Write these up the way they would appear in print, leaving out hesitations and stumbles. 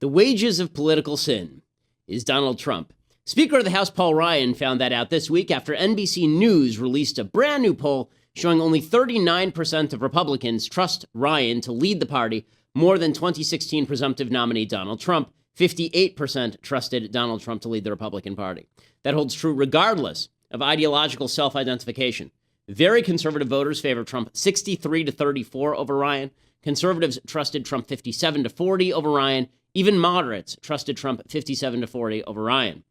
The wages of political sin is Donald Trump. Speaker of the House Paul Ryan found that out this week after NBC News released a brand new poll showing only 39% of Republicans trust Ryan to lead the party, more than 2016 presumptive nominee Donald Trump. 58% trusted Donald Trump to lead the Republican Party. That holds true regardless of ideological self-identification. Very conservative voters favor Trump 63-34 over Ryan. Conservatives trusted Trump 57-40 over Ryan. Even moderates trusted Trump 57-40 over Ryan.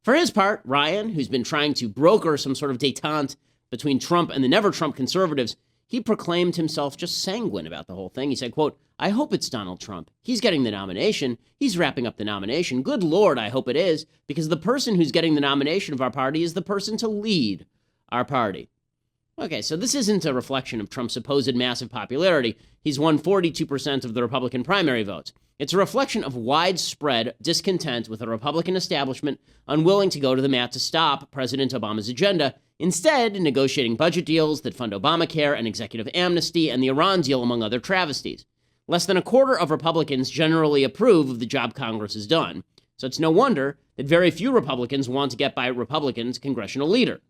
For his part, Ryan, who's been trying to broker some sort of détente between Trump and the never-Trump conservatives, he proclaimed himself just sanguine about the whole thing. He said, quote, "I hope it's Donald Trump. He's getting the nomination. He's wrapping up the nomination. Good Lord, I hope it is, because the person who's getting the nomination of our party is the person to lead our party." Okay, so this isn't a reflection of Trump's supposed massive popularity. He's won 42% of the Republican primary votes. It's a reflection of widespread discontent with a Republican establishment unwilling to go to the mat to stop President Obama's agenda, instead negotiating budget deals that fund Obamacare and executive amnesty and the Iran deal, among other travesties. Less than a quarter of Republicans generally approve of the job Congress has done, so it's no wonder that very few Republicans want to get by Republicans' congressional leader.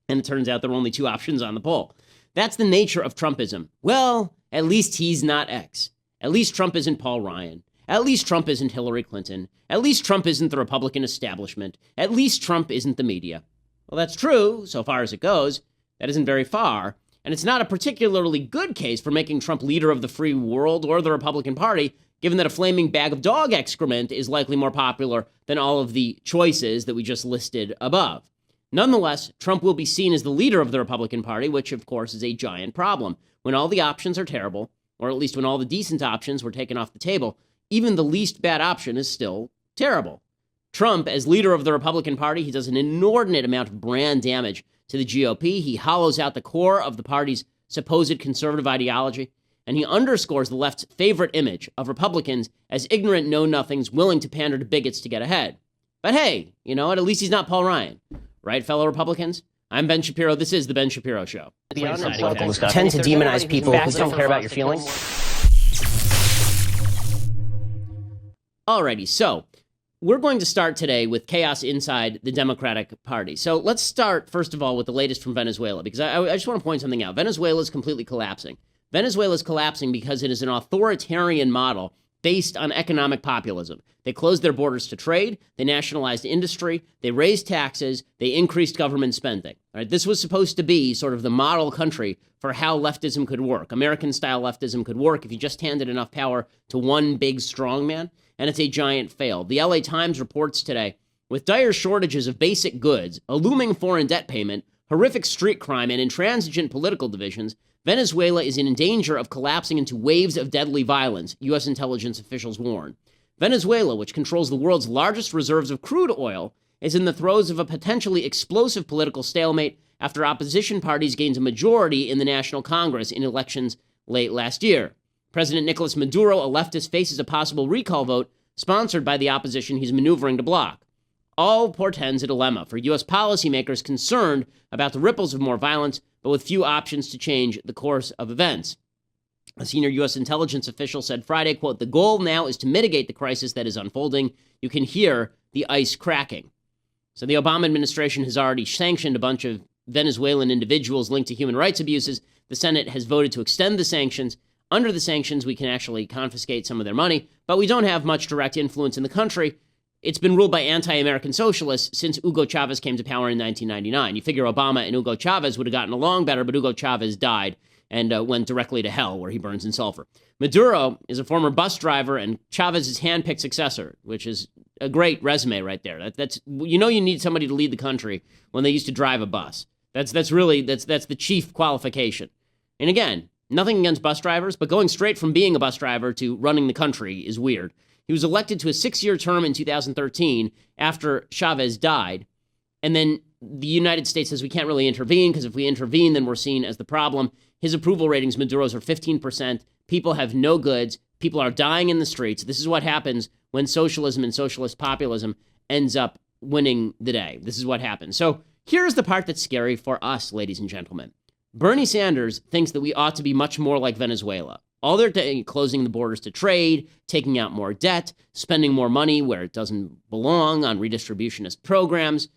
And it turns out there are only two options on the poll. That's the nature of Trumpism. Well, at least he's not X. At least Trump isn't Paul Ryan. At least Trump isn't Hillary Clinton. At least Trump isn't the Republican establishment. At least Trump isn't the media. Well, that's true, so far as it goes. That isn't very far. And it's not a particularly good case for making Trump leader of the free world or the Republican Party, given that a flaming bag of dog excrement is likely more popular than all of the choices that we just listed above. Nonetheless, Trump will be seen as the leader of the Republican Party, which, of course, is a giant problem. When all the options are terrible, or at least when all the decent options were taken off the table, even the least bad option is still terrible. Trump, as leader of the Republican Party, he does an inordinate amount of brand damage to the GOP. He hollows out the core of the party's supposed conservative ideology, and he underscores the left's favorite image of Republicans as ignorant know-nothings willing to pander to bigots to get ahead. But hey, you know what? At least he's not Paul Ryan. Right, fellow Republicans? I'm Ben Shapiro. This is The Ben Shapiro Show. Tend to demonize people who don't care about your feelings. Alrighty, so we're going to start today with chaos inside the Democratic Party. So let's start, first of all, with the latest from Venezuela, because I just want to point something out. Venezuela is completely collapsing. Venezuela is collapsing because it is an authoritarian model based on economic populism. They closed their borders to trade, they nationalized industry, they raised taxes, they increased government spending. All right, this was supposed to be sort of the model country for how leftism could work. American-style leftism could work if you just handed enough power to one big strongman, and it's a giant fail. The LA Times reports today, with dire shortages of basic goods, a looming foreign debt payment, horrific street crime, and intransigent political divisions, Venezuela is in danger of collapsing into waves of deadly violence, U.S. intelligence officials warn. Venezuela, which controls the world's largest reserves of crude oil, is in the throes of a potentially explosive political stalemate after opposition parties gained a majority in the National Congress in elections late last year. President Nicolas Maduro, a leftist, faces a possible recall vote sponsored by the opposition he's maneuvering to block. All portends a dilemma for U.S. policymakers concerned about the ripples of more violence, but with few options to change the course of events. A senior U.S. intelligence official said Friday, quote, "The goal now is to mitigate the crisis that is unfolding. You can hear the ice cracking." So the Obama administration has already sanctioned a bunch of Venezuelan individuals linked to human rights abuses. The Senate has voted to extend the sanctions. Under the sanctions, we can actually confiscate some of their money, but we don't have much direct influence in the country. It's been ruled by anti-American socialists since Hugo Chavez came to power in 1999. You figure Obama and Hugo Chavez would have gotten along better, but Hugo Chavez died and went directly to hell, where he burns in sulfur. Maduro is a former bus driver and Chavez's hand-picked successor, which is a great resume right there. That's you need somebody to lead the country when they used to drive a bus. That's the chief qualification. And again, nothing against bus drivers, but going straight from being a bus driver to running the country is weird. He was elected to a 6-year term in 2013 after Chavez died. And then the United States says we can't really intervene because if we intervene, then we're seen as the problem. His approval ratings, Maduro's, are 15%. People have no goods. People are dying in the streets. This is what happens when socialism and socialist populism ends up winning the day. This is what happens. So here's the part that's scary for us, ladies and gentlemen. Bernie Sanders thinks that we ought to be much more like Venezuela. All they're closing the borders to trade, taking out more debt, spending more money where it doesn't belong on redistributionist programs,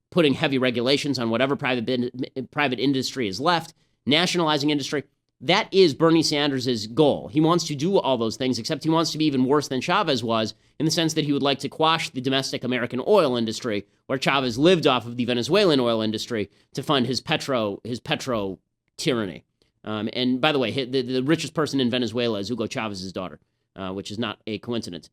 putting heavy regulations on whatever private industry is left, nationalizing industry. That is Bernie Sanders' goal. He wants to do all those things, except he wants to be even worse than Chavez was, in the sense that he would like to quash the domestic American oil industry, where Chavez lived off of the Venezuelan oil industry to fund his petro tyranny. And by the way, the richest person in Venezuela is Hugo Chavez's daughter, which is not a coincidence.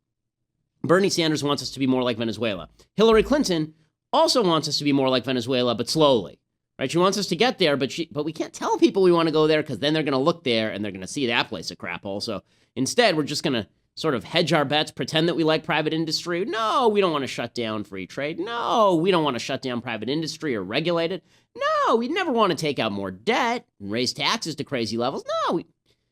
Bernie Sanders wants us to be more like Venezuela. Hillary Clinton also wants us to be more like Venezuela, but slowly. Right? She wants us to get there, but we can't tell people we want to go there because then they're going to look there and they're going to see that place a crap hole. So instead, we're just going to sort of hedge our bets, pretend that we like private industry. No, we don't want to shut down free trade. No, we don't want to shut down private industry or regulate it. No, we never want to take out more debt and raise taxes to crazy levels. No.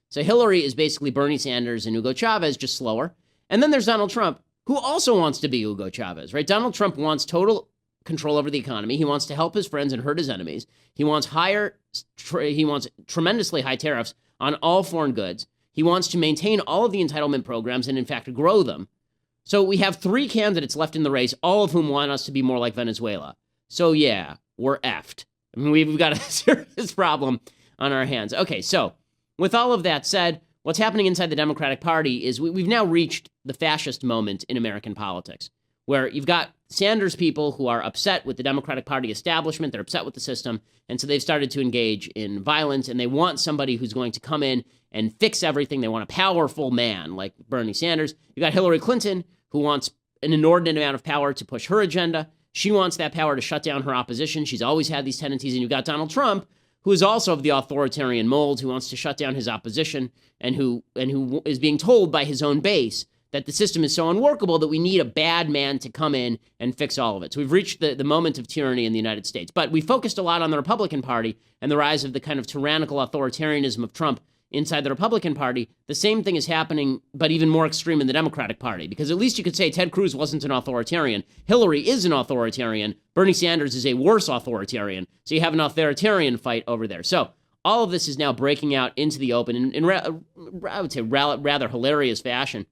So Hillary is basically Bernie Sanders and Hugo Chavez, just slower. And then there's Donald Trump, who also wants to be Hugo Chavez, right? Donald Trump wants total control over the economy. He wants to help his friends and hurt his enemies. He wants tremendously high tariffs on all foreign goods. He wants to maintain all of the entitlement programs and, in fact, grow them. So we have three candidates left in the race, all of whom want us to be more like Venezuela. So, yeah, we're effed. I mean, we've got a serious problem on our hands. Okay, so with all of that said, what's happening inside the Democratic Party is we've now reached the fascist moment in American politics, where you've got Sanders people who are upset with the Democratic Party establishment. They're upset with the system. And so they've started to engage in violence, and they want somebody who's going to come in and fix everything. They want a powerful man like Bernie Sanders. You've got Hillary Clinton, who wants an inordinate amount of power to push her agenda. She wants that power to shut down her opposition. She's always had these tendencies. And you've got Donald Trump, who is also of the authoritarian mold, who wants to shut down his opposition and who is being told by his own base that the system is so unworkable that we need a bad man to come in and fix all of it. So we've reached the moment of tyranny in the United States. But we focused a lot on the Republican Party and the rise of the kind of tyrannical authoritarianism of Trump inside the Republican Party. The same thing is happening, but even more extreme in the Democratic Party, because at least you could say Ted Cruz wasn't an authoritarian. Hillary is an authoritarian. Bernie Sanders is a worse authoritarian. So you have an authoritarian fight over there. So all of this is now breaking out into the open in I would say rather hilarious fashion.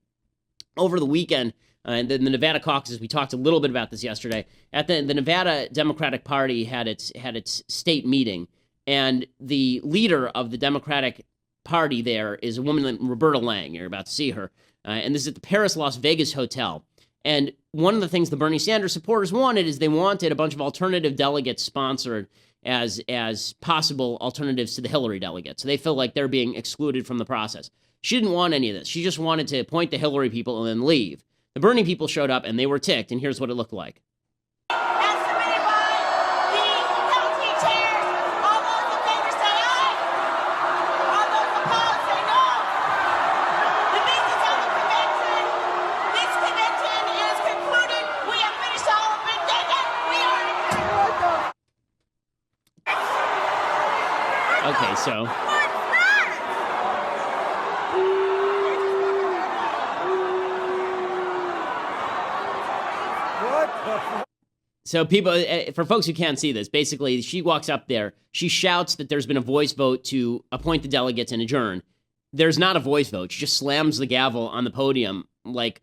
Over the weekend, in the Nevada caucuses, we talked a little bit about this yesterday. At the Nevada Democratic Party had its state meeting, and the leader of the Democratic Party there is a woman named Roberta Lang. You're about to see her, and this is at the Paris Las Vegas Hotel. And one of the things the Bernie Sanders supporters wanted is they wanted a bunch of alternative delegates sponsored as possible alternatives to the Hillary delegates. So they feel like they're being excluded from the process. She didn't want any of this. She just wanted to appoint the Hillary people and then leave. The Bernie people showed up, and they were ticked, and here's what it looked like. As submitted by the county chairs, all those in favor say aye. All those opposed say no. The business of the convention. This convention is concluded. We have finished all of it. We are adjourned. Okay, so So people, for folks who can't see this, basically she walks up there, she shouts that there's been a voice vote to appoint the delegates and adjourn. There's not a voice vote. She just slams the gavel on the podium, like,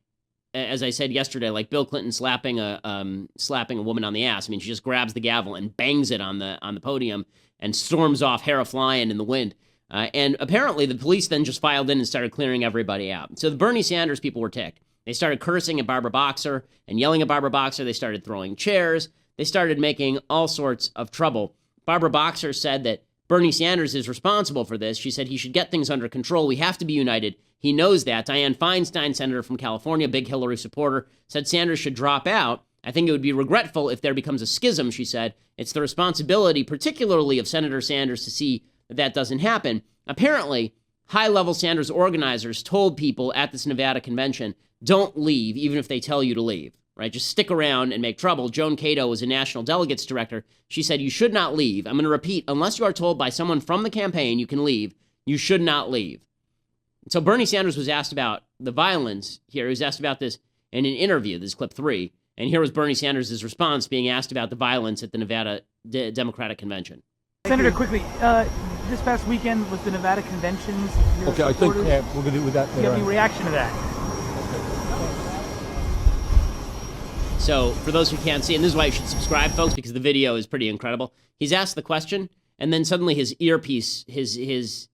as I said yesterday, like Bill Clinton slapping a woman on the ass. I mean, she just grabs the gavel and bangs it on the podium and storms off, hair flying in the wind. And apparently the police then just filed in and started clearing everybody out. So the Bernie Sanders people were ticked. They started cursing at Barbara Boxer and yelling at Barbara Boxer. They started throwing chairs. They started making all sorts of trouble. Barbara Boxer said that Bernie Sanders is responsible for this. She said he should get things under control. We have to be united. He knows that. Dianne Feinstein, senator from California, big Hillary supporter, said Sanders should drop out. I think it would be regretful if there becomes a schism, she said. It's the responsibility, particularly of Senator Sanders, to see that that doesn't happen. Apparently, high-level Sanders organizers told people at this Nevada convention, don't leave, even if they tell you to leave, right? Just stick around and make trouble. Joan Cato was a national delegates director. She said, you should not leave. I'm going to repeat, unless you are told by someone from the campaign you can leave, you should not leave. So Bernie Sanders was asked about the violence here. He was asked about this in an interview. This is clip 3. And here was Bernie Sanders' response being asked about the violence at the Nevada Democratic Convention. Senator, quickly, this past weekend was the Nevada conventions. Okay, I think we're going to do with that Do you later have any on. reaction to that? So for those who can't see, and this is why you should subscribe, folks, because the video is pretty incredible. He's asked the question, and then suddenly his earpiece, his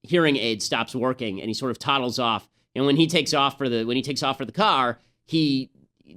hearing aid stops working, and he sort of toddles off. And when he takes off for the car, he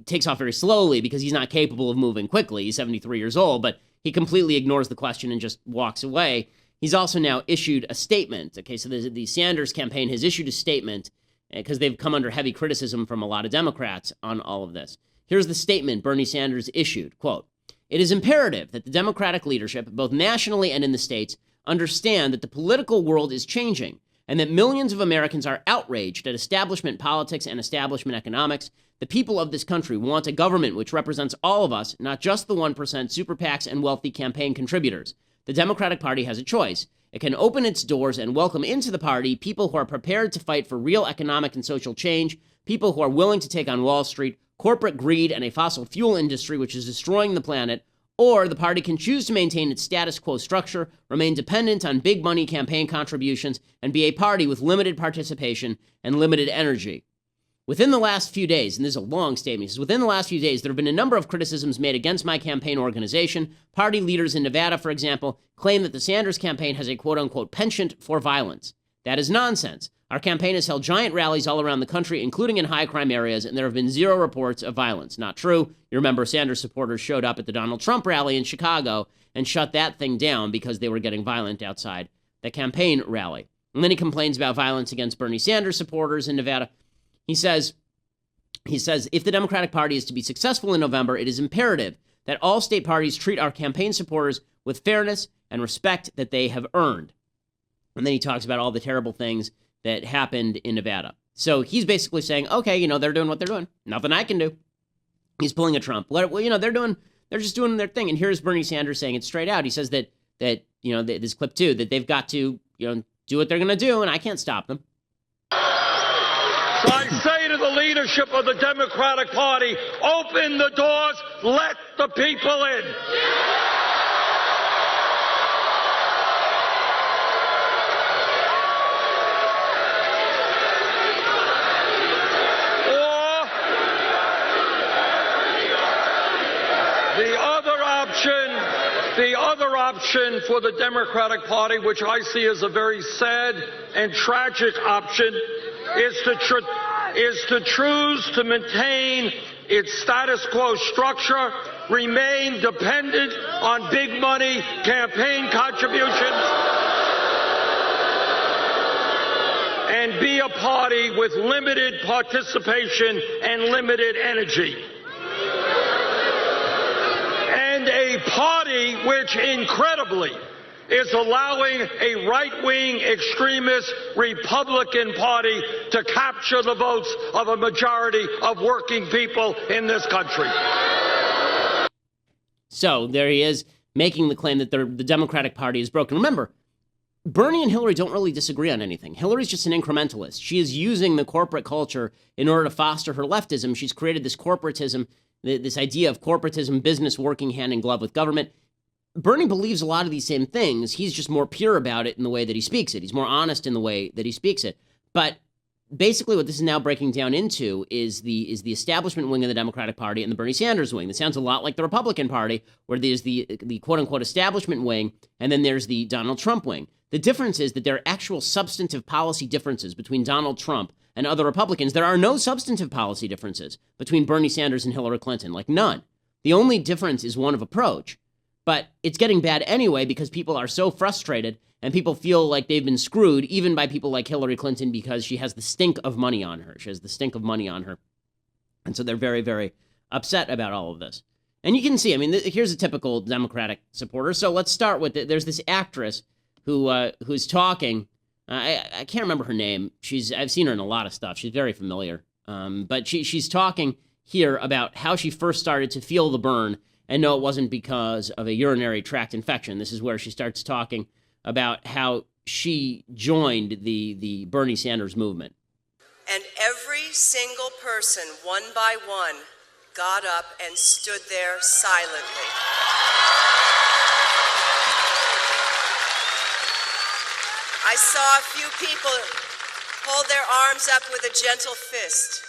takes off very slowly because he's not capable of moving quickly. He's 73 years old, but he completely ignores the question and just walks away. He's also now issued a statement. Okay, so the Sanders campaign has issued a statement because they've come under heavy criticism from a lot of Democrats on all of this. Here's the statement Bernie Sanders issued, quote, "It is imperative that the Democratic leadership, both nationally and in the states, understand that the political world is changing and that millions of Americans are outraged at establishment politics and establishment economics. The people of this country want a government which represents all of us, not just the 1%, super PACs, and wealthy campaign contributors. The Democratic Party has a choice. It can open its doors and welcome into the party people who are prepared to fight for real economic and social change, people who are willing to take on Wall Street, corporate greed, and a fossil fuel industry which is destroying the planet, or the party can choose to maintain its status quo structure, remain dependent on big money campaign contributions, and be a party with limited participation and limited energy." Within the last few days, and this is a long statement, he says, "Within the last few days, there have been a number of criticisms made against my campaign organization. Party leaders in Nevada, for example, claim that the Sanders campaign has a quote-unquote penchant for violence. That is nonsense. Our campaign has held giant rallies all around the country, including in high-crime areas, and there have been zero reports of violence." Not true. You remember Sanders supporters showed up at the Donald Trump rally in Chicago and shut that thing down because they were getting violent outside the campaign rally. And then he complains about violence against Bernie Sanders supporters in Nevada. He says, if the Democratic Party is to be successful in November, it is imperative that all state parties treat our campaign supporters with fairness and respect that they have earned. And then he talks about all the terrible things that happened in Nevada. So he's basically saying, okay, they're doing what they're doing. Nothing I can do. He's pulling a Trump. Well, they're just doing their thing. And here's Bernie Sanders saying it straight out. He says that this clip too, that they've got to, do what they're going to do, and I can't stop them. So I say to the leadership of the Democratic Party, open the doors, let the people in. Or the other option for the Democratic Party, which I see as a very sad and tragic option, is to choose to maintain its status quo structure, remain dependent on big money campaign contributions, and be a party with limited participation and limited energy. And a party which, incredibly, is allowing a right-wing extremist Republican Party to capture the votes of a majority of working people in this country. So there he is, making the claim that the Democratic Party is broken. Remember, Bernie and Hillary don't really disagree on anything. Hillary's just an incrementalist. She is using the corporate culture in order to foster her leftism. She's created this corporatism, this idea of corporatism, business working hand in glove with government. Bernie believes a lot of these same things. He's just more pure about it in the way that he speaks it. He's more honest in the way that he speaks it. But basically what this is now breaking down into is the establishment wing of the Democratic Party and the Bernie Sanders wing. That sounds a lot like the Republican Party, where there's the quote-unquote establishment wing, and then there's the Donald Trump wing. The difference is that there are actual substantive policy differences between Donald Trump and other Republicans. There are no substantive policy differences between Bernie Sanders and Hillary Clinton, like none. The only difference is one of approach. But it's getting bad anyway because people are so frustrated and people feel like they've been screwed, even by people like Hillary Clinton, because she has the stink of money on her. She has the stink of money on her. And so they're very, very upset about all of this. And you can see, here's a typical Democratic supporter. So let's start with it. There's this actress who's talking. I can't remember her name. I've seen her in a lot of stuff. She's very familiar. But she's talking here about how she first started to feel the burn. And no, it wasn't because of a urinary tract infection. This is where she starts talking about how she joined the Bernie Sanders movement. And every single person, one by one, got up and stood there silently. I saw a few people hold their arms up with a gentle fist.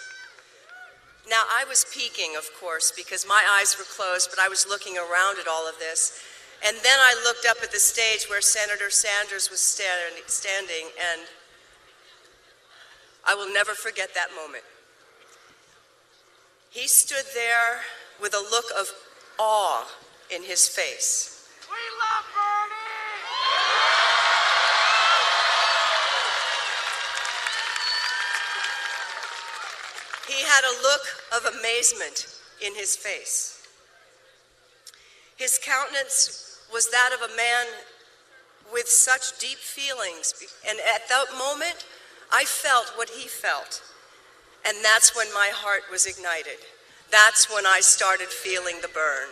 Now, I was peeking, of course, because my eyes were closed, but I was looking around at all of this. And then I looked up at the stage where Senator Sanders was standing, and I will never forget that moment. He stood there with a look of awe in his face. We love Bernie! He had a look of amazement in his face. His countenance was that of a man with such deep feelings, and at that moment, I felt what he felt, and that's when my heart was ignited. That's when I started feeling the burn.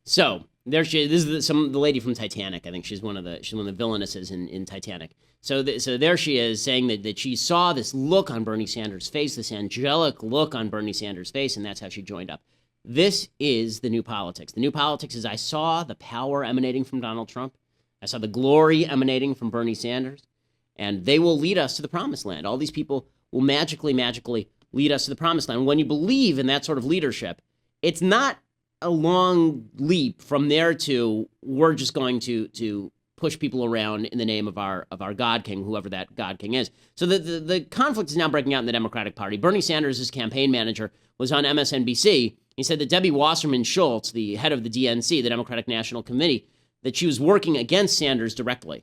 So there she is. This is the lady from Titanic. I think she's one of the villainesses in Titanic. So there she is saying that she saw this look on Bernie Sanders' face, this angelic look on Bernie Sanders' face, and that's how she joined up. This is the new politics. The new politics is I saw the power emanating from Donald Trump. I saw the glory emanating from Bernie Sanders, and they will lead us to the promised land. All these people will magically lead us to the promised land. When you believe in that sort of leadership, it's not a long leap from there to we're just going to push people around in the name of our God King, whoever that God King is. So the conflict is now breaking out in the Democratic Party. Bernie Sanders' campaign manager was on MSNBC. He said that Debbie Wasserman Schultz, the head of the DNC, the Democratic National Committee, that she was working against Sanders directly.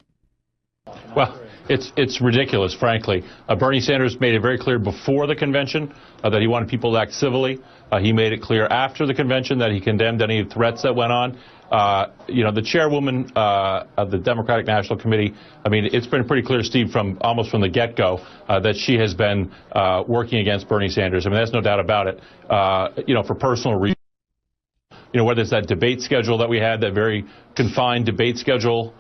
Well, it's ridiculous, frankly. Bernie Sanders made it very clear before the convention that he wanted people to act civilly. He made it clear after the convention that he condemned any threats that went on. The chairwoman of the Democratic National Committee, I mean, it's been pretty clear, Steve, almost from the get-go, that she has been working against Bernie Sanders. I mean, there's no doubt about it, for personal reasons. Whether it's that debate schedule that we had, that very confined debate schedule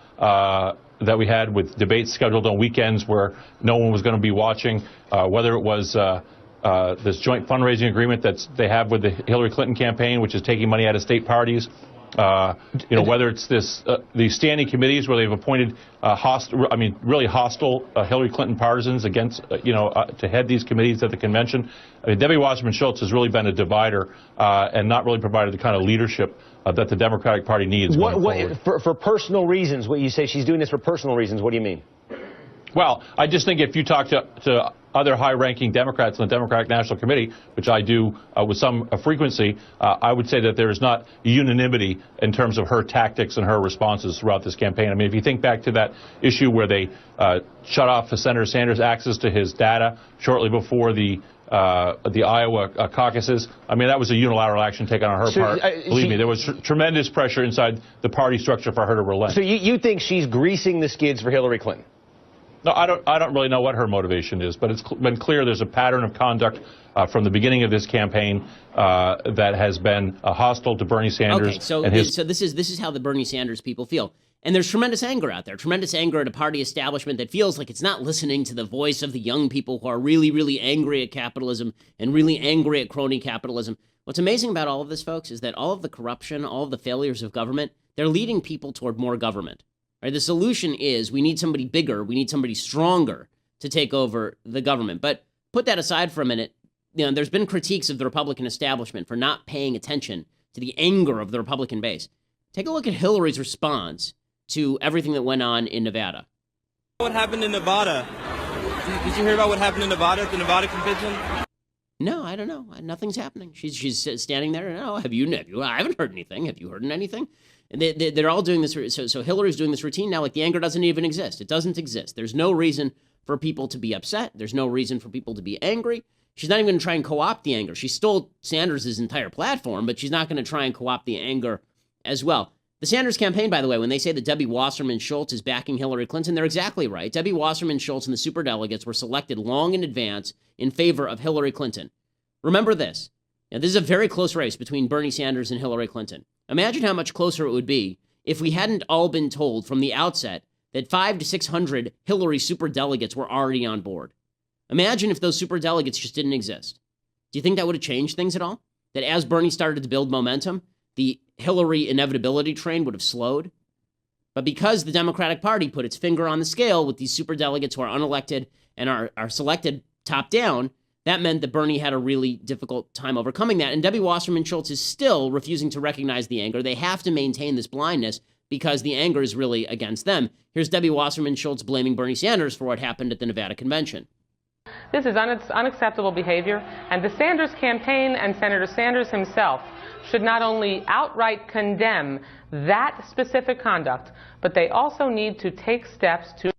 that we had with debates scheduled on weekends where no one was going to be watching, whether it was this joint fundraising agreement that they have with the Hillary Clinton campaign, which is taking money out of state parties, whether it's these standing committees where they've appointed really hostile Hillary Clinton partisans against, to head these committees at the convention. I mean, Debbie Wasserman Schultz has really been a divider and not really provided the kind of leadership that the Democratic Party needs. For personal reasons, what you say she's doing this for personal reasons, what do you mean? Well, I just think if you talk to other high-ranking Democrats in the Democratic National Committee, which I do with some frequency, I would say that there is not unanimity in terms of her tactics and her responses throughout this campaign. I mean, if you think back to that issue where they shut off Senator Sanders' access to his data shortly before the Iowa caucuses, I mean, that was a unilateral action taken on her part. Believe me, there was tremendous pressure inside the party structure for her to relent. So you think she's greasing the skids for Hillary Clinton? No, I don't really know what her motivation is, but it's been clear there's a pattern of conduct from the beginning of this campaign that has been hostile to Bernie Sanders. Okay, so this is how the Bernie Sanders people feel. And there's tremendous anger out there, tremendous anger at a party establishment that feels like it's not listening to the voice of the young people who are really, really angry at capitalism and really angry at crony capitalism. What's amazing about all of this, folks, is that all of the corruption, all of the failures of government, they're leading people toward more government. Right? The solution is we need somebody bigger, we need somebody stronger to take over the government. But put that aside for a minute. There's been critiques of the Republican establishment for not paying attention to the anger of the Republican base. Take a look at Hillary's response to everything that went on in Nevada. What happened in Nevada? Did you hear about what happened in Nevada at the Nevada convention? No, I don't know. Nothing's happening. She's standing there. No, have you? I haven't heard anything. Have you heard anything? And they're all doing this. So Hillary's doing this routine now. Like the anger doesn't even exist. It doesn't exist. There's no reason for people to be upset. There's no reason for people to be angry. She's not even going to try and co-opt the anger. She stole Sanders' entire platform, but she's not going to try and co-opt the anger as well. The Sanders campaign, by the way, when they say that Debbie Wasserman Schultz is backing Hillary Clinton, they're exactly right. Debbie Wasserman Schultz and the superdelegates were selected long in advance in favor of Hillary Clinton. Remember this. Now, this is a very close race between Bernie Sanders and Hillary Clinton. Imagine how much closer it would be if we hadn't all been told from the outset that 500 to 600 Hillary superdelegates were already on board. Imagine if those superdelegates just didn't exist. Do you think that would have changed things at all? that as Bernie started to build momentum, the Hillary inevitability train would have slowed. But because the Democratic Party put its finger on the scale with these superdelegates who are unelected and are selected top down, that meant that Bernie had a really difficult time overcoming that. And Debbie Wasserman Schultz is still refusing to recognize the anger. They have to maintain this blindness because the anger is really against them. Here's Debbie Wasserman Schultz blaming Bernie Sanders for what happened at the Nevada convention. This is unacceptable behavior, and the Sanders campaign and Senator Sanders himself should not only outright condemn that specific conduct, but they also need to take steps to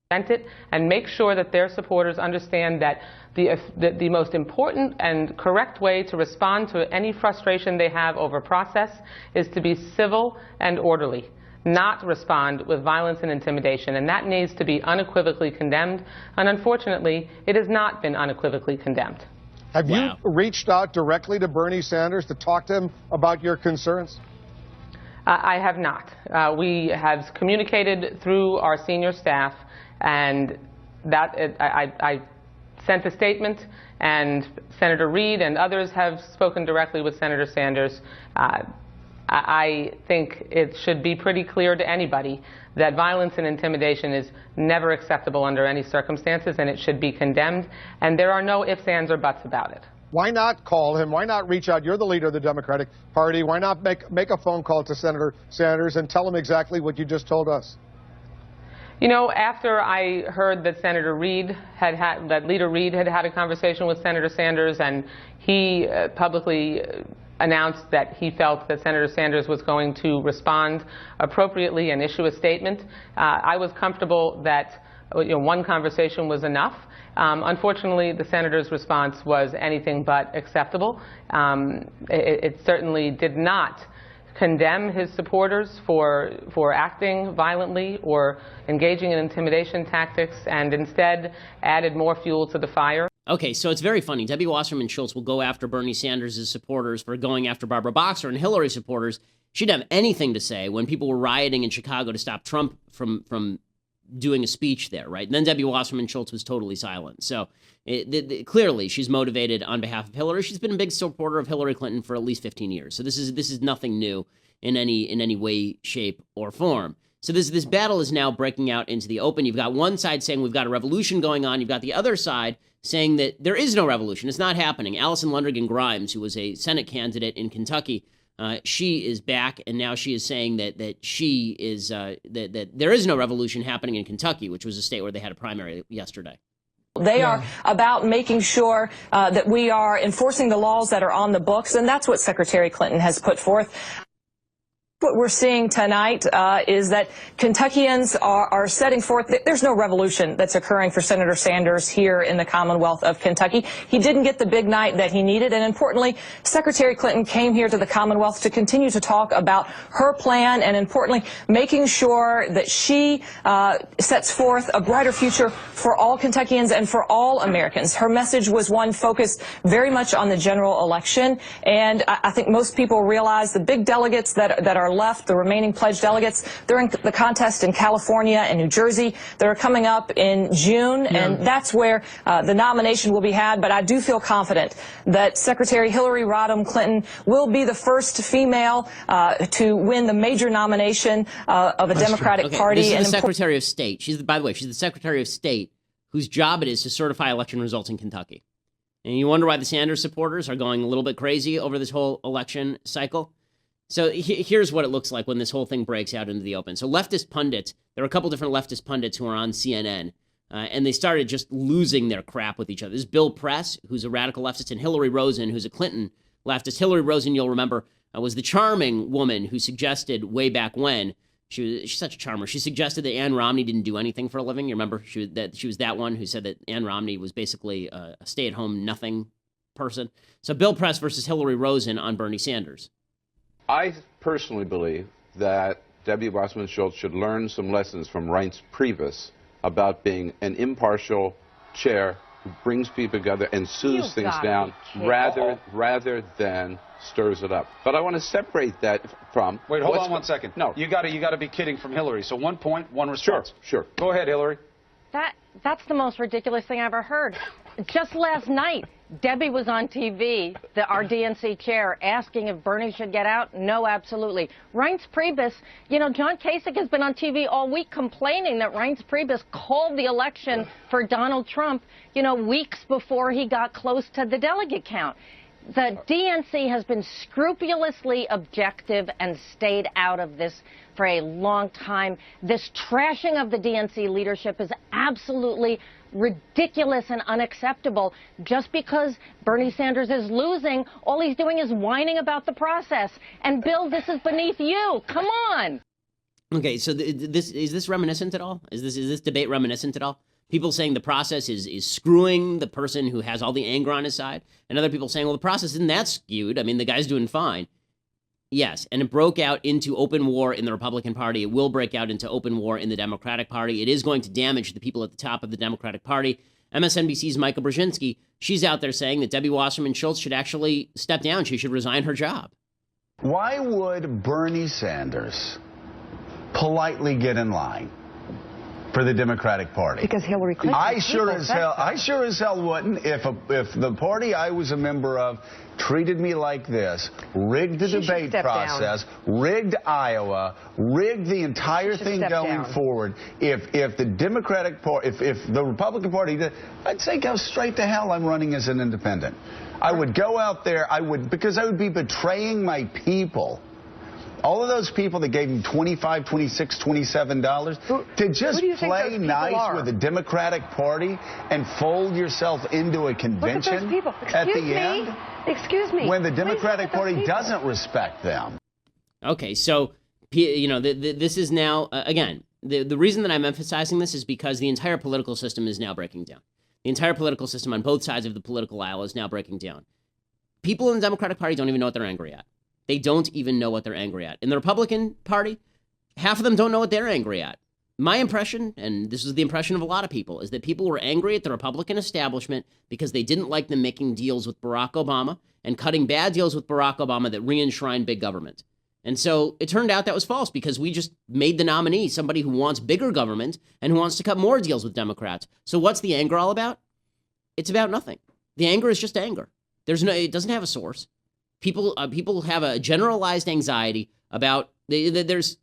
prevent it and make sure that their supporters understand that the most important and correct way to respond to any frustration they have over process is to be civil and orderly, not respond with violence and intimidation. And that needs to be unequivocally condemned. And unfortunately, it has not been unequivocally condemned. Have you reached out directly to Bernie Sanders to talk to him about your concerns? I have not. We have communicated through our senior staff, and I sent a statement, and Senator Reid and others have spoken directly with Senator Sanders. I think it should be pretty clear to anybody that violence and intimidation is never acceptable under any circumstances, and it should be condemned. And there are no ifs, ands, or buts about it. Why not call him? Why not reach out? You're the leader of the Democratic Party. Why not make a phone call to Senator Sanders and tell him exactly what you just told us? You know, after I heard that Senator Reid that Leader Reid had had a conversation with Senator Sanders, and he publicly announced that he felt that Senator Sanders was going to respond appropriately and issue a statement, I was comfortable that one conversation was enough. Unfortunately, the senator's response was anything but acceptable. It certainly did not condemn his supporters for acting violently or engaging in intimidation tactics, and instead added more fuel to the fire. Okay, so it's very funny. Debbie Wasserman Schultz will go after Bernie Sanders' supporters for going after Barbara Boxer, and Hillary supporters, she didn't have anything to say when people were rioting in Chicago to stop Trump from doing a speech there, right? And then Debbie Wasserman Schultz was totally silent. So clearly she's motivated on behalf of Hillary. She's been a big supporter of Hillary Clinton for at least 15 years. So this is nothing new in any way, shape, or form. So this battle is now breaking out into the open. You've got one side saying we've got a revolution going on. You've got the other side saying that there is no revolution. It's not happening. Allison Lundergan Grimes, who was a Senate candidate in Kentucky, she is back, and now she is saying that she is that there is no revolution happening in Kentucky, which was a state where they had a primary yesterday. They are about making sure that we are enforcing the laws that are on the books, and that's what Secretary Clinton has put forth. What we're seeing tonight is that Kentuckians are setting forth that there's no revolution that's occurring for Senator Sanders here in the Commonwealth of Kentucky. He didn't get the big night that he needed, and importantly, Secretary Clinton came here to the Commonwealth to continue to talk about her plan, and importantly, making sure that she sets forth a brighter future for all Kentuckians and for all Americans. Her message was one focused very much on the general election, and I think most people realize the big delegates that are left, the remaining pledged delegates, they're in the contest in California and New Jersey. They're coming up in June, and that's where the nomination will be had. But I do feel confident that Secretary Hillary Rodham Clinton will be the first female to win the major nomination of a Democratic Party. This is the Secretary of State. By the way, she's the Secretary of State whose job it is to certify election results in Kentucky. And you wonder why the Sanders supporters are going a little bit crazy over this whole election cycle. So here's what it looks like when this whole thing breaks out into the open. So leftist pundits, there are a couple different leftist pundits who are on CNN, and they started just losing their crap with each other. There's Bill Press, who's a radical leftist, and Hillary Rosen, who's a Clinton leftist. Hillary Rosen, you'll remember, was the charming woman who suggested way back when, she's such a charmer, she suggested that Ann Romney didn't do anything for a living. You remember she was that one who said that Ann Romney was basically a stay-at-home nothing person. So Bill Press versus Hillary Rosen on Bernie Sanders. I personally believe that Debbie Wasserman Schultz should learn some lessons from Reince Priebus about being an impartial chair who brings people together and soothes things down rather than stirs it up. But I want to separate that from... Wait, hold on 1 second. No. You got to be kidding from Hillary. So 1 point, 1 response. Sure. Go ahead, Hillary. That's the most ridiculous thing I ever heard. Just last night, Debbie was on TV, our DNC chair, asking if Bernie should get out. No, absolutely. Reince Priebus, you know, John Kasich has been on TV all week complaining that Reince Priebus called the election for Donald Trump, you know, weeks before he got close to the delegate count. The DNC has been scrupulously objective and stayed out of this for a long time. This trashing of the DNC leadership is absolutely ridiculous and unacceptable. Just because Bernie Sanders is losing, all he's doing is whining about the process. And Bill, this is beneath you. Come on. Okay, so is this reminiscent at all? Is this debate reminiscent at all? People saying the process is screwing the person who has all the anger on his side, and other people saying, well, the process isn't that skewed. I mean, the guy's doing fine. Yes, and it broke out into open war in the Republican Party. It will break out into open war in the Democratic Party. It is going to damage the people at the top of the Democratic Party. MSNBC's Micah Brzezinski, she's out there saying that Debbie Wasserman Schultz should actually step down. She should resign her job. Why would Bernie Sanders politely get in line for the Democratic Party? Because Hillary Clinton. I sure as hell wouldn't if the party I was a member of treated me like this, rigged the debate process, rigged Iowa, rigged the entire thing going forward. If the Democratic Party, if the Republican Party did, I'd say go straight to hell. I'm running as an independent. I would go out there, because I would be betraying my people. All of those people that gave him $25, $26, $27 to just play nice with the Democratic Party and fold yourself into a convention at the end? Excuse me. When the Democratic Party doesn't respect them. Okay, so, you know, this is now, again, the reason that I'm emphasizing this is because the entire political system is now breaking down. The entire political system on both sides of the political aisle is now breaking down. People in the Democratic Party don't even know what they're angry at. They don't even know what they're angry at. In the Republican Party, half of them don't know what they're angry at. My impression, and this is the impression of a lot of people, is that people were angry at the Republican establishment because they didn't like them making deals with Barack Obama and cutting bad deals with Barack Obama that re-enshrined big government. And so it turned out that was false because we just made the nominee somebody who wants bigger government and who wants to cut more deals with Democrats. So what's the anger all about? It's about nothing. The anger is just anger. It doesn't have a source. People have a generalized anxiety about there's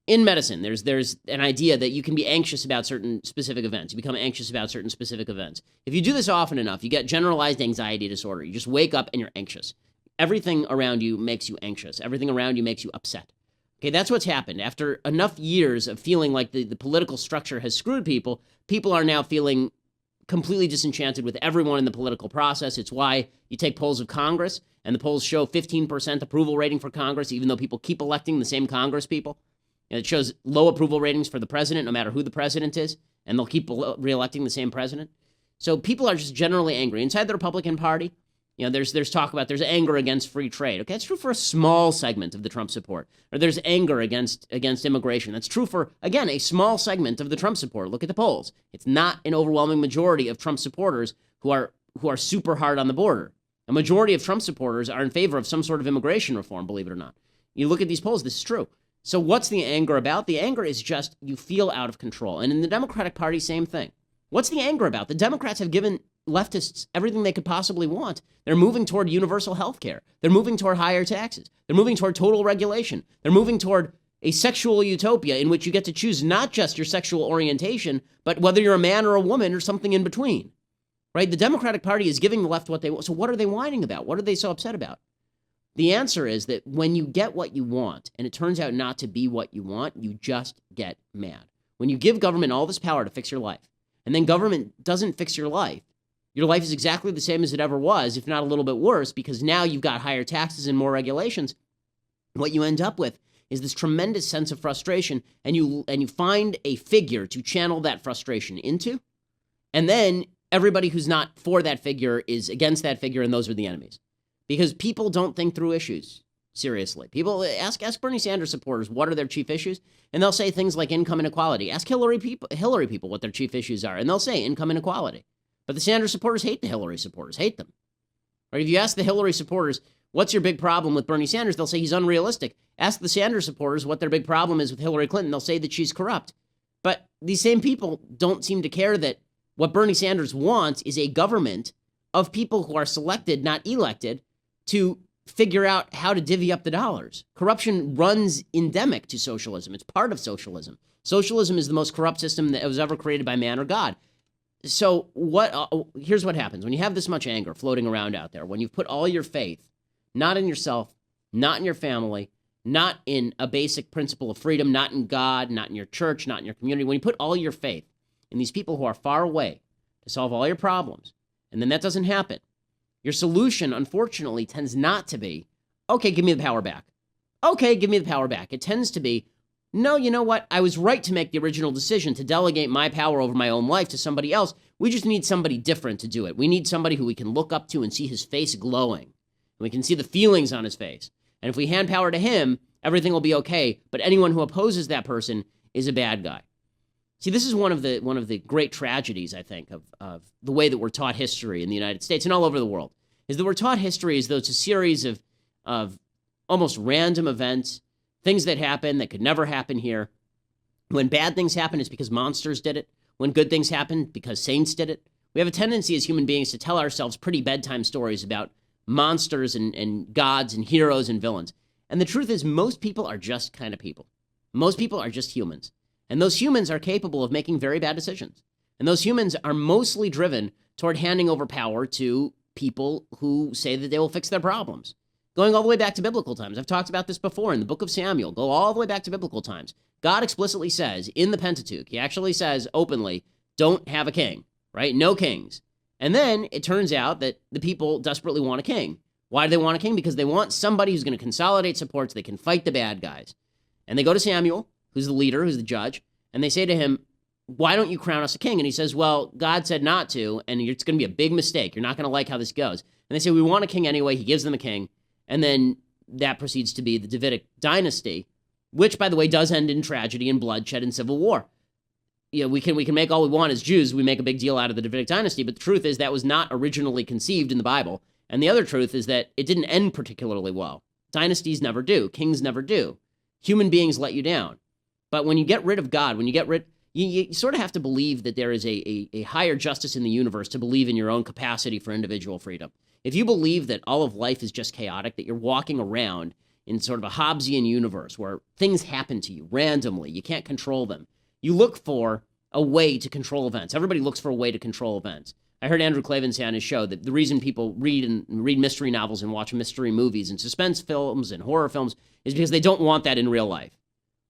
in medicine. There's an idea that you can be anxious about certain specific events. You become anxious about certain specific events. If you do this often enough, you get generalized anxiety disorder. You just wake up and you're anxious. Everything around you makes you anxious. Everything around you makes you upset. Okay, that's what's happened. After enough years of feeling like the political structure has screwed people, people are now feeling completely disenchanted with everyone in the political process. It's why you take polls of Congress, and the polls show 15% approval rating for Congress, even though people keep electing the same Congress people. And it shows low approval ratings for the president, no matter who the president is, and they'll keep reelecting the same president. So people are just generally angry. Inside the Republican Party, you know, there's talk about there's anger against free trade. Okay, that's true for a small segment of the Trump support. Or there's anger against immigration. That's true for, again, a small segment of the Trump support. Look at the polls. It's not an overwhelming majority of Trump supporters who are super hard on the border. A majority of Trump supporters are in favor of some sort of immigration reform, believe it or not. You look at these polls, this is true. So what's the anger about? The anger is just you feel out of control. And in the Democratic Party, same thing. What's the anger about? The Democrats have given leftists everything they could possibly want. They're moving toward universal health care. They're moving toward higher taxes. They're moving toward total regulation. They're moving toward a sexual utopia in which you get to choose not just your sexual orientation, but whether you're a man or a woman or something in between. Right? The Democratic Party is giving the left what they want. So what are they whining about? What are they so upset about? The answer is that when you get what you want, and it turns out not to be what you want, you just get mad. When you give government all this power to fix your life, and then government doesn't fix your life is exactly the same as it ever was, if not a little bit worse, because now you've got higher taxes and more regulations. What you end up with is this tremendous sense of frustration, and you find a figure to channel that frustration into, and then everybody who's not for that figure is against that figure, and those are the enemies. Because people don't think through issues seriously. People ask Bernie Sanders supporters what are their chief issues, and they'll say things like income inequality. Ask Hillary people what their chief issues are, and they'll say income inequality. But the Sanders supporters hate the Hillary supporters, hate them. Right? If you ask the Hillary supporters, what's your big problem with Bernie Sanders, they'll say he's unrealistic. Ask the Sanders supporters what their big problem is with Hillary Clinton, they'll say that she's corrupt. But these same people don't seem to care that what Bernie Sanders wants is a government of people who are selected, not elected, to figure out how to divvy up the dollars. Corruption runs endemic to socialism. It's part of socialism. Socialism is the most corrupt system that was ever created by man or God. So here's what happens. When you have this much anger floating around out there, when you put all your faith, not in yourself, not in your family, not in a basic principle of freedom, not in God, not in your church, not in your community, when you put all your faith in these people who are far away to solve all your problems, and then that doesn't happen, your solution, unfortunately, tends not to be, okay, give me the power back. Okay, give me the power back. It tends to be, no, you know what? I was right to make the original decision to delegate my power over my own life to somebody else. We just need somebody different to do it. We need somebody who we can look up to and see his face glowing. And we can see the feelings on his face. And if we hand power to him, everything will be okay. But anyone who opposes that person is a bad guy. See, this is one of the great tragedies, I think, of the way that we're taught history in the United States and all over the world, is that we're taught history as though it's a series of almost random events, things that happen that could never happen here. When bad things happen, it's because monsters did it. When good things happen, because saints did it. We have a tendency as human beings to tell ourselves pretty bedtime stories about monsters and gods and heroes and villains. And the truth is, most people are just kind of people. Most people are just humans. And those humans are capable of making very bad decisions. And those humans are mostly driven toward handing over power to people who say that they will fix their problems. Going all the way back to biblical times. I've talked about this before in the book of Samuel. Go all the way back to biblical times. God explicitly says in the Pentateuch, he actually says openly, don't have a king, right? No kings. And then it turns out that the people desperately want a king. Why do they want a king? Because they want somebody who's going to consolidate support so they can fight the bad guys. And they go to Samuel, who's the leader, who's the judge, and they say to him, why don't you crown us a king? And he says, well, God said not to, and it's going to be a big mistake. You're not going to like how this goes. And they say, we want a king anyway. He gives them a king. And then that proceeds to be the Davidic dynasty, which, by the way, does end in tragedy and bloodshed and civil war. You know, we can make all we want as Jews. We make a big deal out of the Davidic dynasty, but the truth is that was not originally conceived in the Bible. And the other truth is that it didn't end particularly well. Dynasties never do. Kings never do. Human beings let you down. But when you get rid of God, when you get rid, you sort of have to believe that there is a higher justice in the universe to believe in your own capacity for individual freedom. If you believe that all of life is just chaotic, that you're walking around in sort of a Hobbesian universe where things happen to you randomly, you can't control them, you look for a way to control events. Everybody looks for a way to control events. I heard Andrew Klavan say on his show that the reason people read mystery novels and watch mystery movies and suspense films and horror films is because they don't want that in real life.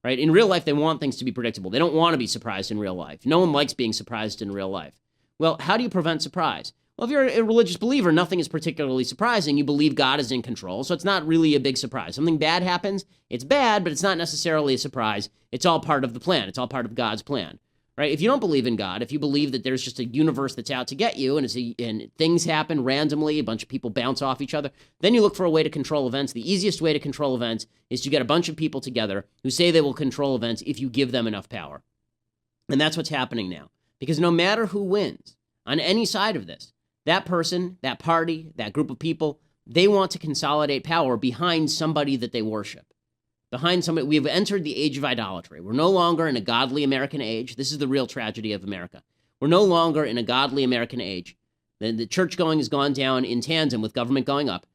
Right? In real life, they want things to be predictable. They don't want to be surprised in real life. No one likes being surprised in real life. Well, how do you prevent surprise? Well, if you're a religious believer, nothing is particularly surprising. You believe God is in control, so it's not really a big surprise. Something bad happens, it's bad, but it's not necessarily a surprise. It's all part of the plan. It's all part of God's plan. Right? If you don't believe in God, if you believe that there's just a universe that's out to get you and things happen randomly, a bunch of people bounce off each other, then you look for a way to control events. The easiest way to control events is to get a bunch of people together who say they will control events if you give them enough power. And that's what's happening now. Because no matter who wins on any side of this, that person, that party, that group of people, they want to consolidate power behind somebody that they worship. Behind somebody, we've entered the age of idolatry. We're no longer in a godly American age. This is the real tragedy of America. We're no longer in a godly American age. The church going has gone down in tandem with government going up.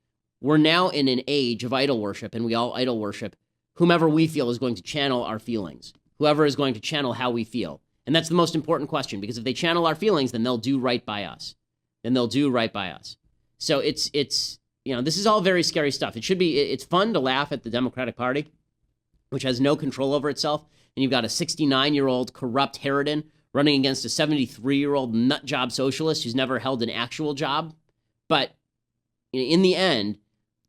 We're now in an age of idol worship, and we all idol worship whomever we feel is going to channel our feelings, whoever is going to channel how we feel. And that's the most important question, because if they channel our feelings, then they'll do right by us. So it's this is all very scary stuff. It's fun to laugh at the Democratic Party, which has no control over itself. And you've got a 69-year-old corrupt harridan running against a 73-year-old nut job socialist who's never held an actual job. But in the end,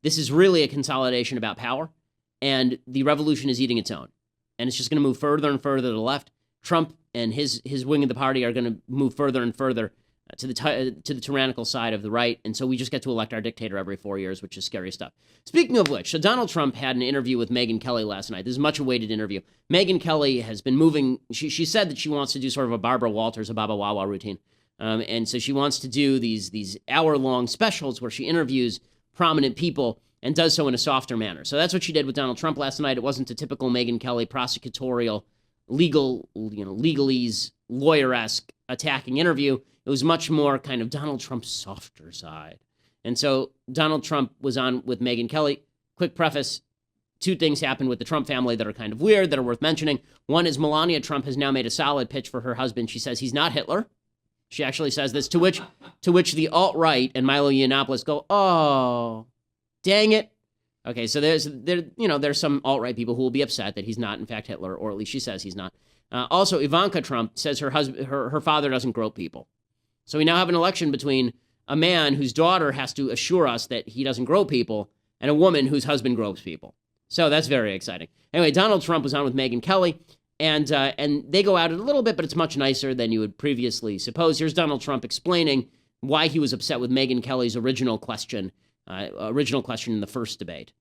this is really a consolidation about power, and the revolution is eating its own. And it's just going to move further and further to the left. Trump and his wing of the party are going to move further and further to the tyrannical side of the right, and so we just get to elect our dictator every 4 years, which is scary stuff. Speaking of which, so Donald Trump had an interview with Megyn Kelly last night. This is a much-awaited interview. Megyn Kelly has been moving. She said that she wants to do sort of a Barbara Walters, a Baba Wawa routine, and so she wants to do these hour-long specials where she interviews prominent people and does so in a softer manner. So that's what she did with Donald Trump last night. It wasn't a typical Megyn Kelly prosecutorial, legalese, lawyer-esque attacking interview, it was much more kind of Donald Trump's softer side. And so Donald Trump was on with Megyn Kelly. Quick preface, two things happened with the Trump family that are kind of weird, that are worth mentioning. One is Melania Trump has now made a solid pitch for her husband. She says he's not Hitler. She actually says this, to which the alt-right and Milo Yiannopoulos go, oh, dang it. Okay, so there's some alt-right people who will be upset that he's not, in fact, Hitler, or at least she says he's not. Also, Ivanka Trump says her father doesn't grope people. So we now have an election between a man whose daughter has to assure us that he doesn't grope people and a woman whose husband gropes people. So that's very exciting. Anyway, Donald Trump was on with Megyn Kelly, and they go at it a little bit, but it's much nicer than you would previously suppose. Here's Donald Trump explaining why he was upset with Megyn Kelly's original question in the first debate.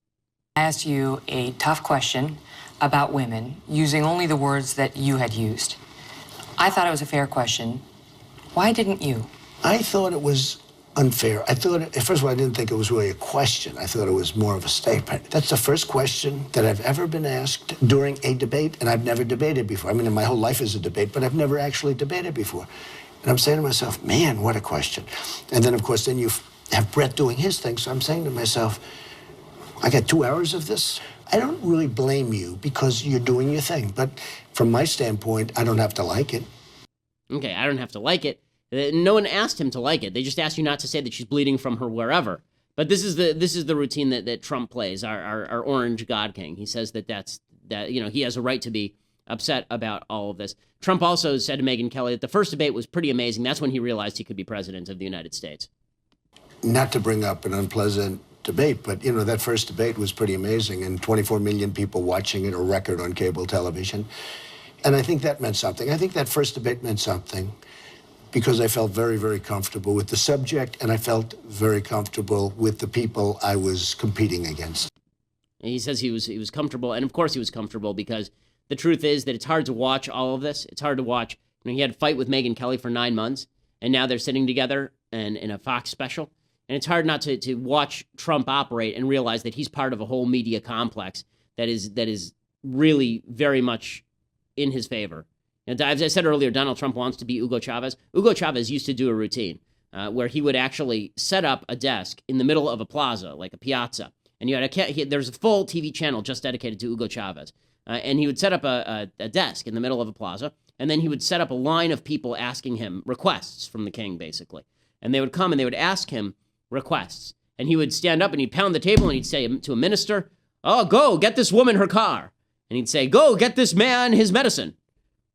I asked you a tough question about women using only the words that you had used. I thought it was a fair question. Why didn't you? I thought it was unfair. First of all, I didn't think it was really a question. I thought it was more of a statement. That's the first question that I've ever been asked during a debate, and I've never debated before. I mean, my whole life is a debate, but I've never actually debated before. And I'm saying to myself, man, what a question. And then, of course, then you have Brett doing his thing, so I'm saying to myself, I got 2 hours of this. I don't really blame you because you're doing your thing, but from my standpoint, I don't have to like it. Okay, I don't have to like it. No one asked him to like it. They just asked you not to say that she's bleeding from her wherever. But this is the routine that Trump plays, our orange God King. He says that he has a right to be upset about all of this. Trump also said to Megyn Kelly that the first debate was pretty amazing. That's when he realized he could be president of the United States. Not to bring up an unpleasant debate, but that first debate was pretty amazing, and 24 million people watching it, a record on cable television. And I think that meant something. I think that first debate meant something, because I felt very, very comfortable with the subject, and I felt very comfortable with the people I was competing against. And he says he was comfortable, and of course he was comfortable, because the truth is that it's hard to watch all of this. It's hard to watch. He had a fight with Megyn Kelly for 9 months, and now they're sitting together and in a Fox special. And it's hard not to watch Trump operate and realize that he's part of a whole media complex that is really very much in his favor. And as I said earlier, Donald Trump wants to be Hugo Chavez. Hugo Chavez used to do a routine where he would actually set up a desk in the middle of a plaza, like a piazza. And there's a full TV channel just dedicated to Hugo Chavez. And he would set up a desk in the middle of a plaza, and then he would set up a line of people asking him requests from the king, basically. And they would come and they would ask him requests. And he would stand up and he'd pound the table and he'd say to a minister, oh, go get this woman her car. And he'd say, go get this man his medicine.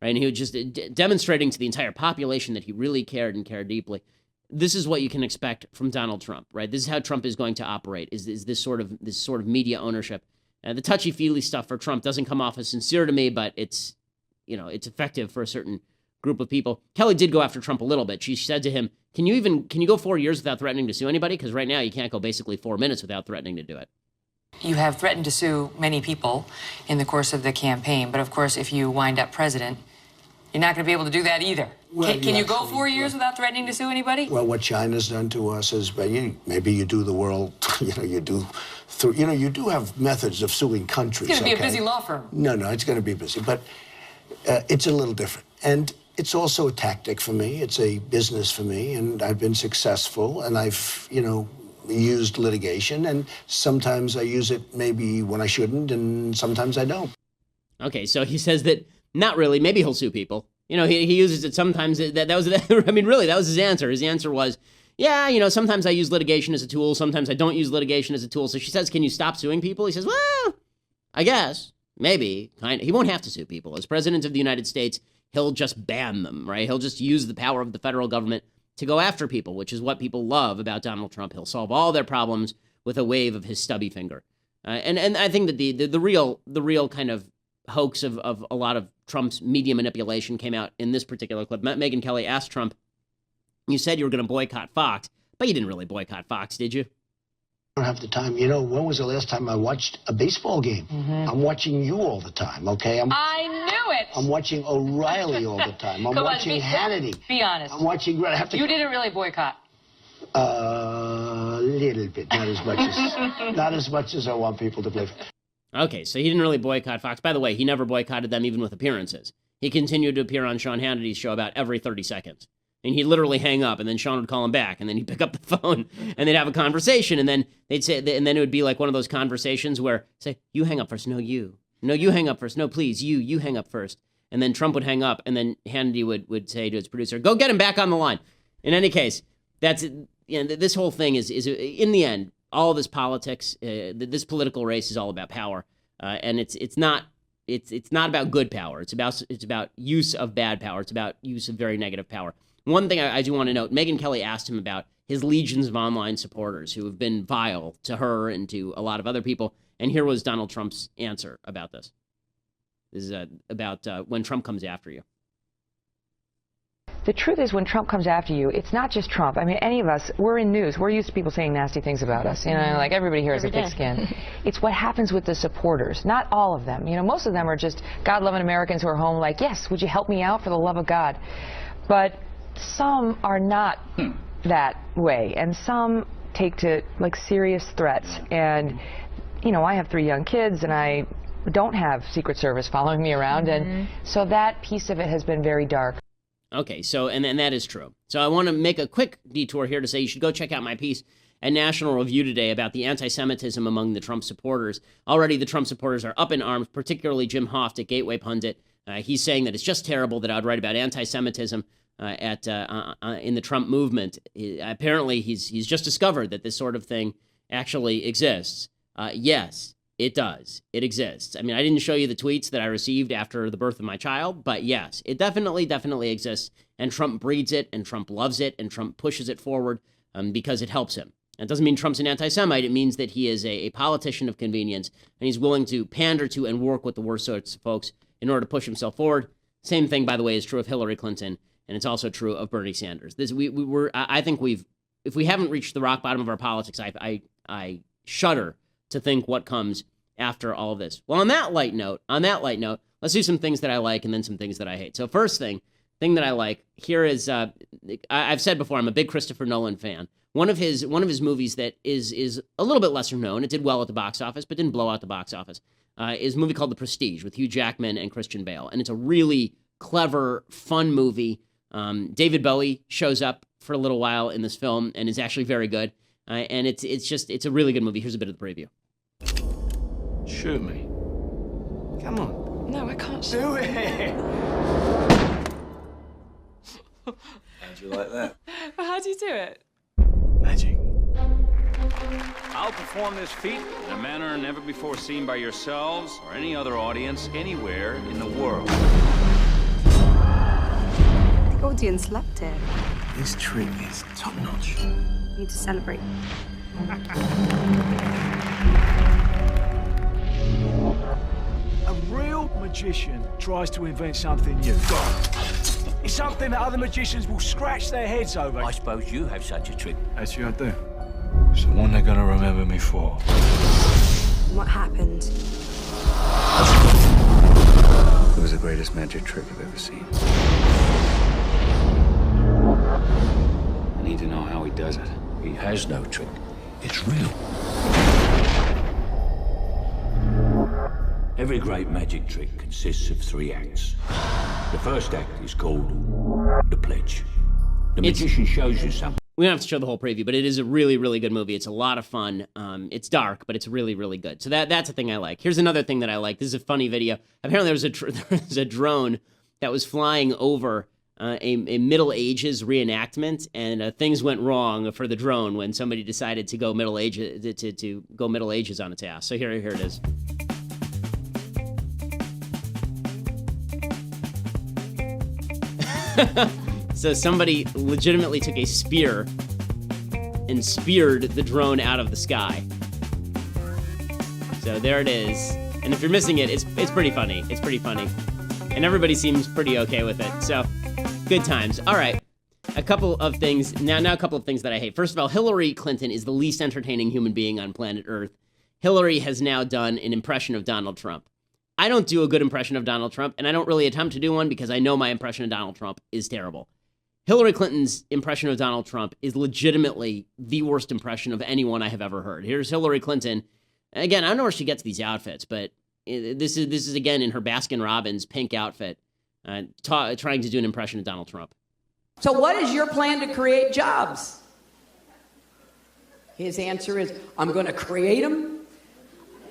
Right? And he would just demonstrating to the entire population that he really cared and cared deeply. This is what you can expect from Donald Trump, right? This is how Trump is going to operate, is this sort of media ownership. The touchy-feely stuff for Trump doesn't come off as sincere to me, but it's effective for a certain group of people. Kelly did go after Trump a little bit. She said to him, can you go 4 years without threatening to sue anybody? Because right now you can't go basically 4 minutes without threatening to do it. You have threatened to sue many people in the course of the campaign, but of course, if you wind up president, you're not going to be able to do that either. Well, can you go 4 years without threatening to sue anybody? Well, what China's done to us is, maybe you do the world, you do have methods of suing countries. It's going to be a busy law firm. No, it's going to be busy, but it's a little different. And it's also a tactic for me. It's a business for me, and I've been successful, and I've, used litigation, and sometimes I use it maybe when I shouldn't, and sometimes I don't. Okay, so he says that not really. Maybe he'll sue people. He uses it sometimes. That was really, that was his answer. His answer was, yeah, sometimes I use litigation as a tool. Sometimes I don't use litigation as a tool. So she says, can you stop suing people? He says, well, I guess, maybe. He won't have to sue people. As president of the United States, he'll just ban them, right? He'll just use the power of the federal government to go after people, which is what people love about Donald Trump. He'll solve all their problems with a wave of his stubby finger. And I think that the real kind of hoax of a lot of Trump's media manipulation came out in this particular clip. Megyn Kelly asked Trump, you said you were going to boycott Fox, but you didn't really boycott Fox, did you? I don't have the time. When was the last time I watched a baseball game? Mm-hmm. I'm watching you all the time, okay? I knew it. I'm watching O'Reilly all the time. I'm watching Hannity. Be honest. I'm watching... You didn't really boycott. A little bit, not as much as I want people to believe. Okay, so he didn't really boycott Fox. By the way, he never boycotted them even with appearances. he continued to appear on Sean Hannity's show about every 30 seconds. And he'd literally hang up, and then Sean would call him back, and then he'd pick up the phone, and they'd have a conversation, and then they'd say, and then it would be like one of those conversations where, say, you hang up first, no, you. No, you hang up first. No, please, you hang up first. And then Trump would hang up, and then Hannity would say to his producer, go get him back on the line. In any case, that's, this whole thing is in the end, all this politics, this political race is all about power, and it's not about good power. It's about use of bad power. It's about use of very negative power. One thing I do want to note, Megyn Kelly asked him about his legions of online supporters who have been vile to her and to a lot of other people. And here was Donald Trump's answer about this. This is about when Trump comes after you. The truth is, when Trump comes after you, it's not just Trump. I mean, any of us, we're in news. We're used to people saying nasty things about us. You know, like everybody here has a thick skin. It's what happens with the supporters. Not all of them. You know, most of them are just God-loving Americans who are home like, yes, would you help me out for the love of God? But some are not that way, and some take to like serious threats. And you know, I have 3 young kids, and I don't have Secret Service following me around, and so that piece of it has been very dark. Okay, so and that is true. So I want to make a quick detour here to say you should go check out my piece at National Review today about the anti-Semitism among the Trump supporters. Already the Trump supporters are up in arms, particularly Jim Hoft at Gateway Pundit. He's saying that it's just terrible that I would write about anti-Semitism in the Trump movement. Apparently, he's just discovered that this sort of thing actually exists. Yes, it does. It exists. I mean, I didn't show you the tweets that I received after the birth of my child, but yes, it definitely exists. And Trump breeds it, and Trump loves it, and Trump pushes it forward because it helps him. It doesn't mean Trump's an anti-Semite. It means that he is a politician of convenience, and he's willing to pander to and work with the worst sorts of folks in order to push himself forward. Same thing, by the way, is true of Hillary Clinton. And it's also true of Bernie Sanders. I think if we haven't reached the rock bottom of our politics, I shudder to think what comes after all of this. Well, on that light note, let's do some things that I like and then some things that I hate. So first thing that I like here is I've said before, I'm a big Christopher Nolan fan. One of his movies that is a little bit lesser known, it did well at the box office, but didn't blow out the box office, is a movie called The Prestige with Hugh Jackman and Christian Bale, and it's a really clever, fun movie. David Bowie shows up for a little while in this film and is actually very good. And it's a really good movie. Here's a bit of the preview. Shoot me. Come on. No, I can't do it. How'd you like that? Well, how do you do it? Magic. I'll perform this feat in a manner never before seen by yourselves or any other audience anywhere in the world. The audience loved it. This trick is top-notch. You need to celebrate. A real magician tries to invent something new. It's something that other magicians will scratch their heads over. I suppose you have such a trick. Actually, I do. It's the one they're gonna remember me for. What happened? It was the greatest magic trick I've ever seen. I need to know how he does it. He has no trick. It's real. Every great magic trick consists of 3 acts. The first act is called the pledge. The magician shows you something. We don't have to show the whole preview, but it is a really, really good movie. It's a lot of fun. It's dark, but it's really, really good. So that's a thing I like. Here's another thing that I like. This is a funny video. Apparently there was a drone that was flying over a Middle Ages reenactment, and things went wrong for the drone when somebody decided to go Middle Ages to go Middle Ages on its ass. So here it is. So somebody legitimately took a spear and speared the drone out of the sky. So there it is. And if you're missing it, it's pretty funny. It's pretty funny. And everybody seems pretty okay with it. So good times. All right. A couple of things. Now a couple of things that I hate. First of all, Hillary Clinton is the least entertaining human being on planet Earth. Hillary has now done an impression of Donald Trump. I don't do a good impression of Donald Trump, and I don't really attempt to do one because I know my impression of Donald Trump is terrible. Hillary Clinton's impression of Donald Trump is legitimately the worst impression of anyone I have ever heard. Here's Hillary Clinton. Again, I don't know where she gets these outfits, but this is again in her Baskin-Robbins pink outfit, trying to do an impression of Donald Trump. So what is your plan to create jobs? His answer is, I'm going to create them.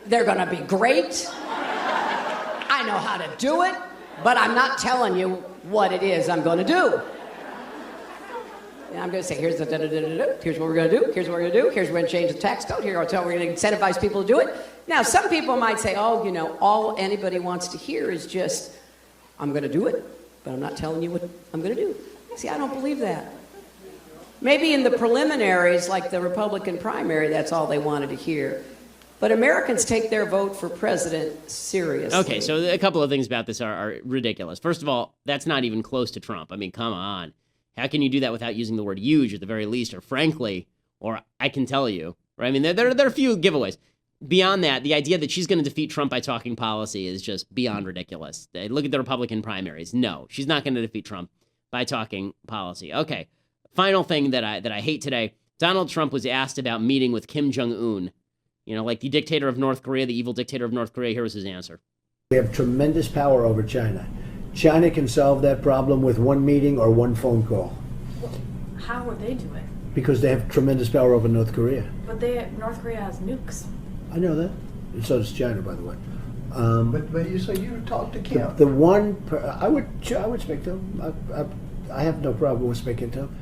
They're going to be great. I know how to do it, but I'm not telling you what it is I'm going to do. And I'm going to say, here's what we're going to do, here's what we're going to do, here's where we're going to change the tax code, here's how we're going to incentivize people to do it. Now, some people might say, all anybody wants to hear is just, I'm going to do it, but I'm not telling you what I'm going to do. See, I don't believe that. Maybe in the preliminaries, like the Republican primary, that's all they wanted to hear. But Americans take their vote for president seriously. Okay, so a couple of things about this are ridiculous. First of all, that's not even close to Trump. I mean, come on. How can you do that without using the word huge at the very least, or frankly, or I can tell you, right? I mean, there are a few giveaways. Beyond that, the idea that she's going to defeat Trump by talking policy is just beyond ridiculous. Look at the Republican primaries. No, she's not going to defeat Trump by talking policy. Okay, final thing that I hate today. Donald Trump was asked about meeting with Kim Jong-un, like the dictator of North Korea, the evil dictator of North Korea. Here was his answer. We have tremendous power over China. China can solve that problem with one meeting or one phone call. How would they do it? Because they have tremendous power over North Korea. But North Korea has nukes. I know that. And so does China, by the way. But you say you talk to Kim. I would speak to him. I have no problem with speaking to him.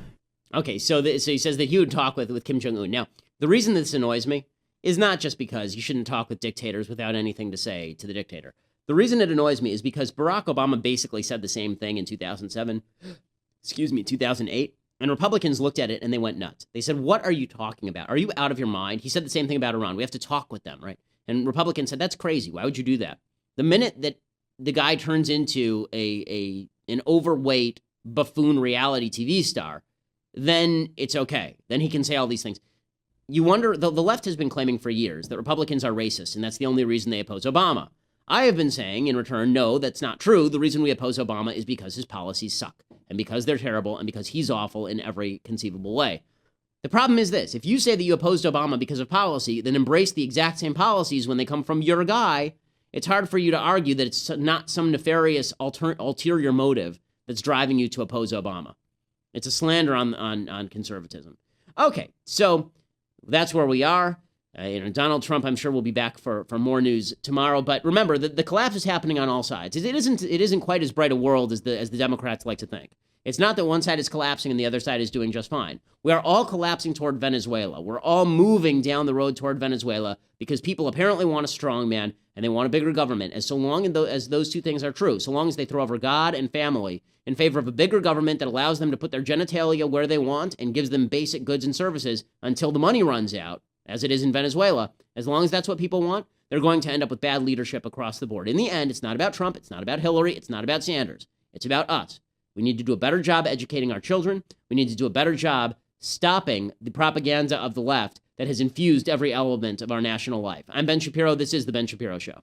Okay, so he says that he would talk with Kim Jong-un. Now, the reason this annoys me is not just because you shouldn't talk with dictators without anything to say to the dictator. The reason it annoys me is because Barack Obama basically said the same thing in 2008, and Republicans looked at it and they went nuts. They said, what are you talking about? Are you out of your mind? He said the same thing about Iran. We have to talk with them, right? And Republicans said, that's crazy. Why would you do that? The minute that the guy turns into an overweight buffoon reality TV star, then it's okay. Then he can say all these things. You wonder, the left has been claiming for years that Republicans are racist, and that's the only reason they oppose Obama. I have been saying in return, no, that's not true. The reason we oppose Obama is because his policies suck, and because they're terrible, and because he's awful in every conceivable way. The problem is this. If you say that you opposed Obama because of policy, then embrace the exact same policies when they come from your guy. It's hard for you to argue that it's not some nefarious ulterior motive that's driving you to oppose Obama. It's a slander on conservatism. Okay, so that's where we are. Donald Trump, I'm sure, will be back for more news tomorrow. But remember, the collapse is happening on all sides. It isn't quite as bright a world as the Democrats like to think. It's not that one side is collapsing and the other side is doing just fine. We are all collapsing toward Venezuela. We're all moving down the road toward Venezuela because people apparently want a strong man and they want a bigger government. And so long as those two things are true, so long as they throw over God and family in favor of a bigger government that allows them to put their genitalia where they want and gives them basic goods and services until the money runs out, as it is in Venezuela, as long as that's what people want, they're going to end up with bad leadership across the board. In the end, it's not about Trump, it's not about Hillary, it's not about Sanders. It's about us. We need to do a better job educating our children. We need to do a better job stopping the propaganda of the left that has infused every element of our national life. I'm Ben Shapiro. This is The Ben Shapiro Show.